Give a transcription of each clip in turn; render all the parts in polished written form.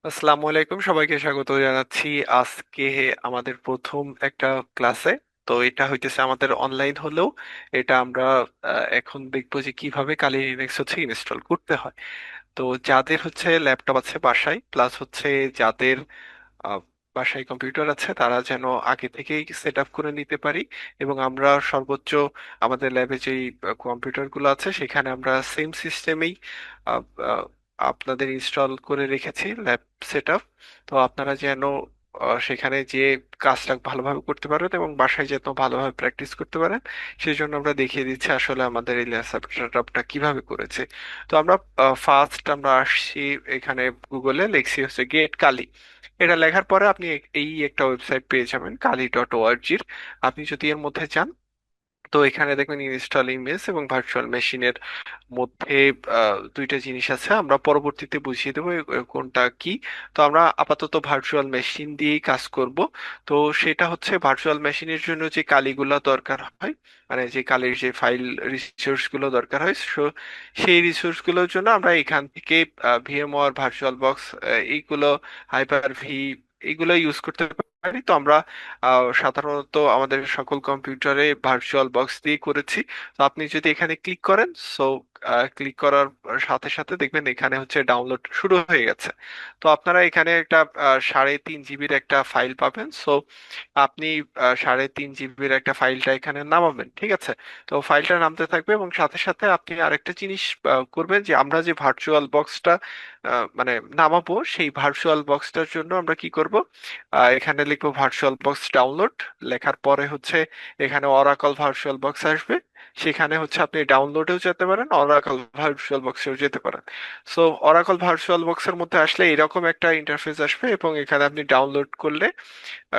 আসসালামু আলাইকুম, সবাইকে স্বাগত জানাচ্ছি আজকে আমাদের প্রথম একটা ক্লাসে। তো এটা হইতেছে আমাদের অনলাইন হলেও এটা আমরা এখন দেখবো যে কিভাবে কালি লিনাক্স হচ্ছে ইনস্টল করতে হয়। তো যাদের হচ্ছে ল্যাপটপ আছে বাসায়, প্লাস হচ্ছে যাদের আহ, বাসায় কম্পিউটার আছে, তারা যেন আগে থেকেই সেট আপ করে নিতে পারি। এবং আমরা সর্বোচ্চ আমাদের ল্যাবে যেই কম্পিউটারগুলো আছে সেখানে আমরা সেম সিস্টেমেই আপনাদের ইনস্টল করে রেখেছি ল্যাব সেট আপ। তো আপনারা যেন সেখানে যে কাজটা ভালোভাবে করতে পারেন এবং বাসায় যেন ভালোভাবে প্র্যাকটিস করতে পারেন, সেই জন্য আমরা দেখিয়ে দিচ্ছি আসলে আমাদের এই ল্যাব সেট আপটা কিভাবে করেছে। তো আমরা ফার্স্ট আমরা আসছি এখানে, গুগলে লিখছি হচ্ছে গেট কালি। এটা লেখার পরে আপনি এই একটা ওয়েবসাইট পেয়ে যাবেন, kali.org-র। আপনি যদি এর মধ্যে যান, তো এখানে দেখবেন ইনস্টল ইমেজ এবং ভার্চুয়াল মেশিনের মধ্যে দুইটা জিনিস আছে, আমরা পরবর্তীতে বুঝিয়ে দেবো কোনটা কি। তো আমরা আপাতত ভার্চুয়াল মেশিন দিয়েই কাজ করব। তো সেটা হচ্ছে ভার্চুয়াল মেশিনের জন্য যে কালিগুলো দরকার হয়, মানে যে কালির যে ফাইল রিসোর্স গুলো দরকার হয়, সেই রিসোর্স গুলোর জন্য আমরা এখান থেকে ভিএমওয়ার, ভার্চুয়াল বক্স, এইগুলো, হাইপার ভি, এগুলো ইউজ করতে পারি। তো আমরা সাধারণত আমাদের সকল কম্পিউটারে ভার্চুয়াল বক্স দিয়ে করেছি। তো আপনি যদি এখানে ক্লিক করেন, সো ক্লিক করার সাথে সাথে দেখবেন এখানে হচ্ছে ডাউনলোড শুরু হয়ে গেছে। তো আপনারা এখানে একটা 3.5 জিবির একটা ফাইল পাবেন। সো আপনি 3.5 জিবির একটা ফাইলটা এখানে নামাবেন, ঠিক আছে? তো ফাইলটা নামতে থাকবে এবং সাথে সাথে আপনি আরেকটা জিনিস করবেন, যে আমরা যে ভার্চুয়াল বক্সটা মানে নামাবো, সেই ভার্চুয়াল বক্সটার জন্য আমরা কি করব, এখানে লিখবো ভার্চুয়াল বক্স ডাউনলোড। লেখার পরে হচ্ছে এখানে অরাকল ভার্চুয়াল বক্স আসবে। সেখানে হচ্ছে আপনি ডাউনলোডেও যেতে পারেন, অরাকল ভার্চুয়াল বক্সেও যেতে পারেন। সো অরাকল ভার্চুয়াল বক্সের মধ্যে আসলে এরকম একটা ইন্টারফেস আসবে এবং এখানে আপনি ডাউনলোড করলে,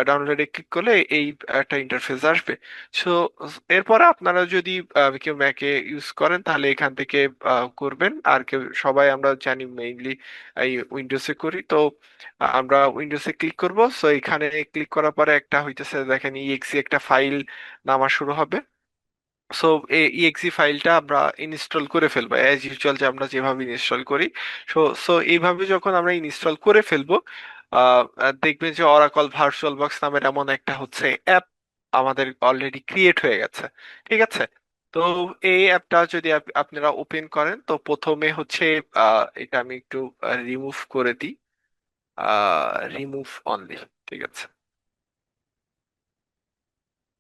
ডাউনলোডে ক্লিক করলে এই একটা ইন্টারফেস আসবে। সো এরপরে আপনারা যদি কেউ ম্যাকে ইউজ করেন তাহলে এখান থেকে করবেন, আর কেউ, সবাই আমরা জানি মেইনলি এই উইন্ডোজে করি। তো আমরা উইন্ডোজে ক্লিক করব। সো এখানে ক্লিক করার পরে একটা হইতেছে, দেখেন ইএক্সি একটা ফাইল নামা শুরু হবে। সো এই ইএক্সি ফাইলটা আমরা ইনস্টল করে ফেলবো অ্যাজ ইউজুয়াল, যে আমরা যেভাবে ইনস্টল করি। সো সো এইভাবে যখন আমরা ইনস্টল করে ফেলবো, দেখবেন যে অরাকল ভার্চুয়াল বক্স নামের এমন একটা হচ্ছে অ্যাপ আমাদের অলরেডি ক্রিয়েট হয়ে গেছে, ঠিক আছে? তো এই অ্যাপটা যদি আপনারা ওপেন করেন, তো প্রথমে হচ্ছে এটা আমি একটু রিমুভ করে দিই, রিমুভ অনলি, ঠিক আছে?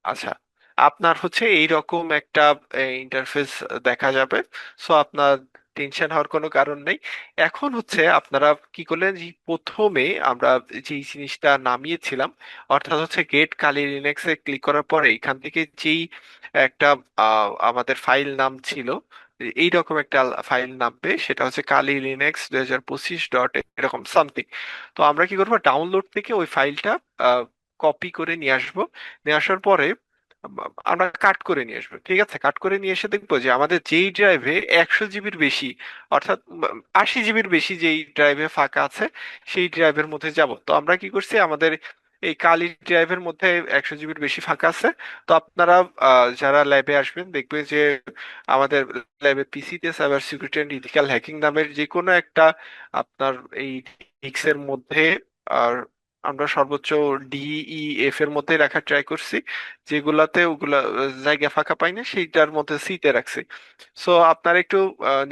আচ্ছা, আপনার হচ্ছে এইরকম একটা ইন্টারফেস দেখা যাবে। সো আপনার টেনশন হওয়ার কোনো কারণ নেই। এখন হচ্ছে আপনারা কি করলেন, যে প্রথমে আমরা যেই জিনিসটা নামিয়েছিলাম, অর্থাৎ হচ্ছে গেট কালি লিনাক্সে ক্লিক করার পরে এখান থেকে যেই একটা আমাদের ফাইল নাম ছিল, এইরকম একটা ফাইল নামবে, সেটা হচ্ছে কালি লিনাক্স 2025 ডট এরকম সামথিং। তো আমরা কি করবো, ডাউনলোড থেকে ওই ফাইলটা কপি করে নিয়ে আসবো। নিয়ে আসার পরে আমরা কাট করে নিয়ে আসবো, ঠিক আছে? কাট করে নিয়ে এসে দেখবো যে আমাদের যেই ড্রাইভে 100 জিবির বেশি, অর্থাৎ 80 জিবির বেশি যেই ড্রাইভে ফাঁকা আছে, সেই ড্রাইভের মধ্যে যাব। তো আমরা কি করছি, আমাদের এই কালি ড্রাইভের মধ্যে 100 জিবির বেশি ফাঁকা আছে। তো আপনারা যারা ল্যাবে আসবেন দেখবে যে আমাদের ল্যাবে পিসিতে cyber security and ethical hacking নামের যে কোনো একটা আপনার এই ডিস্কের মধ্যে, আর আমরা সর্বোচ্চ DEF এর মধ্যে রাখার ট্রাই করছি, যেগুলাতে ওগুলা জায়গা ফাঁকা পাই না সেইটার মধ্যে সিতে রাখছি। সো আপনারা একটু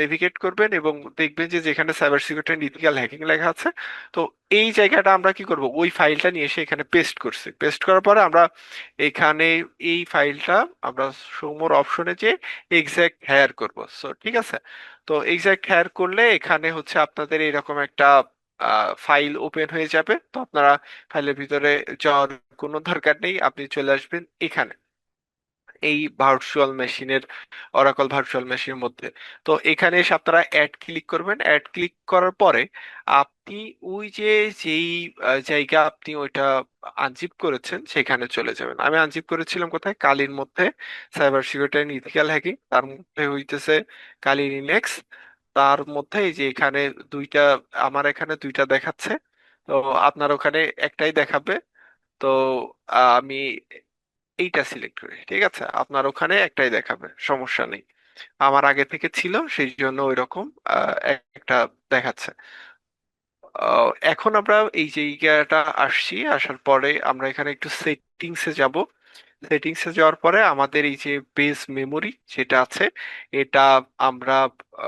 নেভিগেট করবেন এবং দেখবেন যে যেখানে cyber security and ethical hacking লেখা আছে, তো এই জায়গাটা আমরা কি করব, ওই ফাইলটা নিয়ে এসে এখানে পেস্ট করছি। পেস্ট করার পরে আমরা এখানে এই ফাইলটা আমরা সমর অপশনে যে এক্সাক্ট হায়ার করব। সো ঠিক আছে, তো এক্সাক্ট হায়ার করলে এখানে হচ্ছে আপনাদের এরকম একটা ফাইল ওপেন হয়ে যাবে। তো আপনারা ফাইলের ভিতরে যাওয়ার কোনো দরকার নেই, আপনি চলে আসবেন এখানে এই ভার্চুয়াল মেশিনের, অরাকল ভার্চুয়াল মেশিনের মধ্যে। তো এখানে এসে আপনারা অ্যাড ক্লিক করবেন। অ্যাড ক্লিক করার পরে আপনি ওই যে যেই জায়গা আপনি ওইটা আনজিপ করেছেন সেখানে চলে যাবেন। আমি আনজিপ করেছিলাম কোথায়, কালির মধ্যে, cyber security and ethical hacking, তার মধ্যে হইতেছে কালি লিনেক্স। তার মধ্যে এই যে এখানে দুইটা, আমার এখানে দুইটা দেখাচ্ছে, তো আপনার ওখানে একটাই দেখাবে। তো আমি এইটা সিলেক্ট করি, ঠিক আছে? আপনার ওখানে একটাই দেখাবে, সমস্যা নেই। আমার আগে থেকে ছিল সেই জন্য ওই রকম একটা দেখাচ্ছে। এখন আমরা এই জায়গাটা আসছি, আসার পরে আমরা এখানে একটু সেটিংসে যাব। সেটিংসে যাওয়ার পরে আমাদের এই যে বেস মেমোরি যেটা আছে, এটা আমরা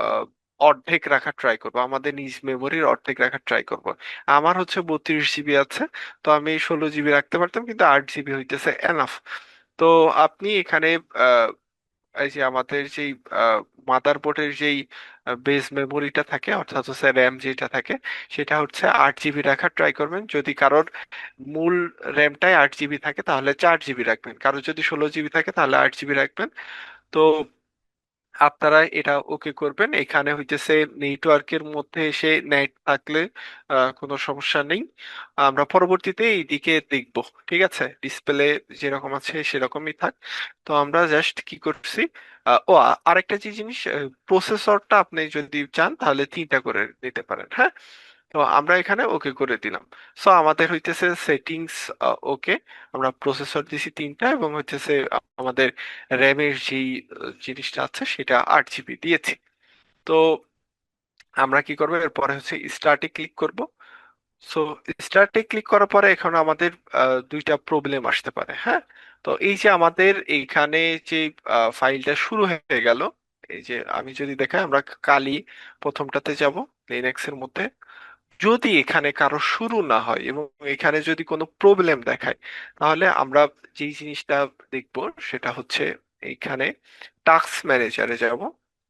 আহ, অর্ধেক রাখার ট্রাই করব, আমাদের নিজ মেমোরির অর্ধেক রাখার ট্রাই করব। আমার হচ্ছে 32 জিবি আছে, তো আমি 16 জিবি রাখতে পারতাম, কিন্তু 8 জিবি হইতেছে এনাফ। তো আপনি এখানে এই যে আমাদের যেই মাদারবোর্ডের যেই বেস মেমোরিটা থাকে, অর্থাৎ হচ্ছে র্যাম যেটা থাকে, সেটা হচ্ছে 8 জিবি রাখার ট্রাই করবেন। যদি কারোর মূল র্যামটাই 8 জিবি থাকে তাহলে 4 জিবি রাখবেন, কারোর যদি 16 জিবি থাকে তাহলে 8 জিবি রাখবেন। তো আপনারা এটা ওকে করবেন। এখানে হইতেছে নেটওয়ার্কের মধ্যে এসে নেট থাকলে কোনো সমস্যা নেই, আমরা পরবর্তীতে এইদিকে দেখব। ঠিক আছে, ডিসপ্লে যেরকম আছে সেরকমই থাক। তো আমরা জাস্ট কি করছি, আরেকটা যে জিনিস, প্রসেসরটা আপনি যদি চান তাহলে 3টা করে নিতে পারেন, হ্যাঁ। তো আমরা এখানে ওকে করে দিলাম। সো আমাদের হইতেছে সেটিংস ওকে, আমরা প্রসেসর দিছি 3টা, এবং হইতেছে আমাদের র্যামের যেই জিনিসটা আছে সেটা 8 জিবি দিয়েছি। তো আমরা কি করবো, এরপরে হচ্ছে স্টার্টে ক্লিক করব। সো স্টার্টে ক্লিক করার পরে এখন আমাদের দুইটা প্রবলেম আসতে পারে, হ্যাঁ। তো এই যে আমাদের এইখানে যে ফাইলটা শুরু হয়ে গেল, এই যে আমি যদি দেখাই, আমরা কালি প্রথমটাতে যাব লিনাক্সের মধ্যে। যদি এখানে কারো শুরু না হয় এবং এখানে যদি কোনো প্রবলেম দেখায়, তাহলে আমরা যেই জিনিসটা দেখব সেটা হচ্ছে এইখানে টাস্ক ম্যানেজারে যাব।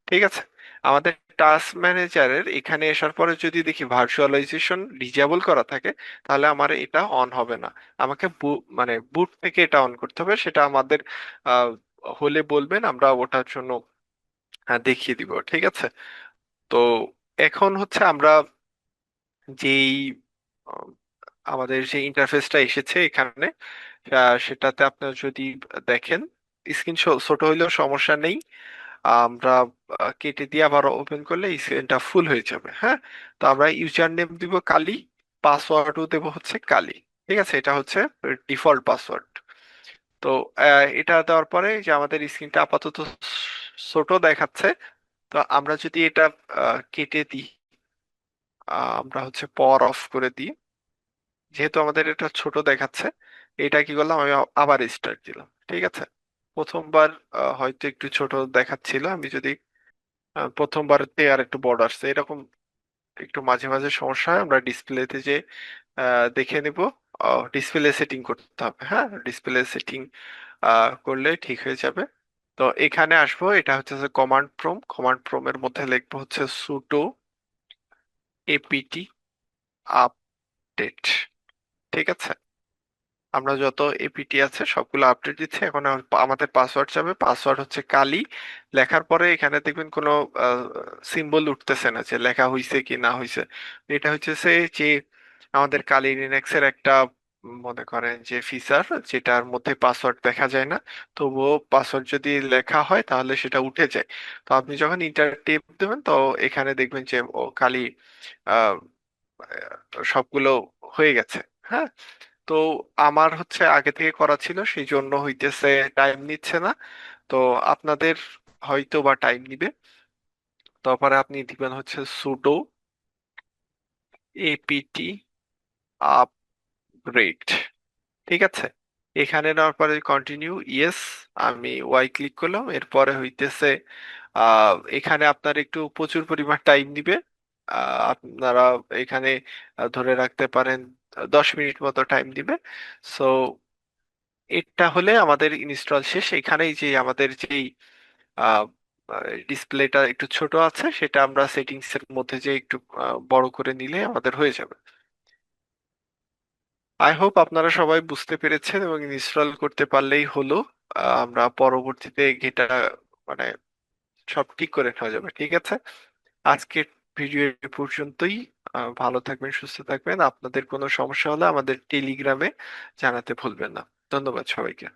ঠিক আছে, আমাদের টাস্ক ম্যানেজারের এখানে আসার পরে যদি দেখি ভার্চুয়ালাইজেশন ডিজেবল করা থাকে, তাহলে আমার এটা অন হবে না। আমাকে মানে বুট থেকে এটা অন করতে হবে। সেটা আমাদের আহ, হলে বলবেন, আমরা ওটার জন্য দেখিয়ে দিব। ঠিক আছে, তো এখন হচ্ছে আমরা যেই আম, আমাদের যে ইন্টারফেসটা এসেছে এখানে, সেটাতে আপনার যদি দেখেন, স্ক্রিন ছোট হইলেও সমস্যা নেই, আমরা কেটে দিয়ে আবার ওপেন করলে স্ক্রিনটা ফুল হয়ে যাবে, হ্যাঁ। তো আমরা ইউজার নেম দিব কালি, পাসওয়ার্ডও দেব হচ্ছে কালি। ঠিক আছে, এটা হচ্ছে ডিফল্ট পাসওয়ার্ড। তো এটা দেওয়ার পরে যে আমাদের স্ক্রিনটা আপাতত ছোট দেখাচ্ছে, তো আমরা যদি এটা কেটে দিই, আমরা হচ্ছে পাওয়ার অফ করে দিই, যেহেতু আমাদের এটা ছোট দেখাচ্ছে, এটা কি করলাম, আমি আবার স্টার্ট দিলাম। ঠিক আছে, প্রথমবার হয়তো একটু ছোট দেখাচ্ছিল, আমি যদি প্রথমবারতে আর একটু বড় আসছে এরকম, একটু মাঝে মাঝে সমস্যা হয়, আমরা ডিসপ্লেতে যে দেখে নিব। ডিসপ্লে সেটিং করতে হবে, হ্যাঁ, ডিসপ্লে সেটিং করলে ঠিক হয়ে যাবে। তো এখানে আসবো, এটা হচ্ছে যে কমান্ড প্রম্পট, কমান্ড প্রম্পটের মধ্যে লিখবো হচ্ছে সুডো এপিটি আপডেট। ঠিক আছে, আমরা যত এপিটি আছে সবগুলো আপডেট দিচ্ছি। এখন আমাদের পাসওয়ার্ড চাবে, পাসওয়ার্ড হচ্ছে কালি। লেখার পরে এখানে দেখবেন কোনো সিম্বল উঠতেছে না যে লেখা হয়েছে কি না হয়েছে। এটা হচ্ছে যে আমাদের কালি লিনাক্সের একটা মনে করেন যে ফিচার, যেটার মধ্যে পাসওয়ার্ড দেখা যায় না, তবুও পাসওয়ার্ড যদি লেখা হয় তাহলে সেটা উঠে যায়। তো আপনি যখন ইন্টার টেপ দেবেন, তো এখানে দেখবেন যে ও কালি আহ, সবগুলো হয়ে গেছে, হ্যাঁ। তো আমার হচ্ছে আগে থেকে করা ছিল, সেই জন্য হইতেছে টাইম নিচ্ছে না। তো আপনাদের হয়তো বা টাইম নিবে। তারপরে আপনি দিবেন হচ্ছে সুডো এপিটি আপগ্রেড। ঠিক আছে, এখানে নেওয়ার পরে কন্টিনিউ ইয়েস, আমি ওয়াই ক্লিক করলাম। এরপরে হইতেছে এখানে আপনার একটু প্রচুর পরিমাণ টাইম নিবে। আপনারা এখানে ধরে রাখতে পারেন 10 মিনিট মতো টাইম দিবে। সো এটা হলে আমাদের ইনস্টল শেষ। এখানেই যে আমাদের যেই ডিসপ্লেটা একটু ছোট আছে, সেটা আমরা সেটিংস এর মধ্যে যে একটু বড় করে নিলে আমাদের হয়ে যাবে। আই হোপ আপনারা সবাই বুঝতে পেরেছেন এবং ইনস্টল করতে পারলেই হলো। আমরা পরবর্তীতে এটা মানে সব ঠিক করে নেওয়া যাবে। ঠিক আছে, আজকের ভিডিও এ পর্যন্তই। ভালো থাকবেন, সুস্থ থাকবেন। আপনাদের কোনো সমস্যা হলে আমাদের টেলিগ্রামে জানাতে ভুলবেন না। ধন্যবাদ সবাইকে।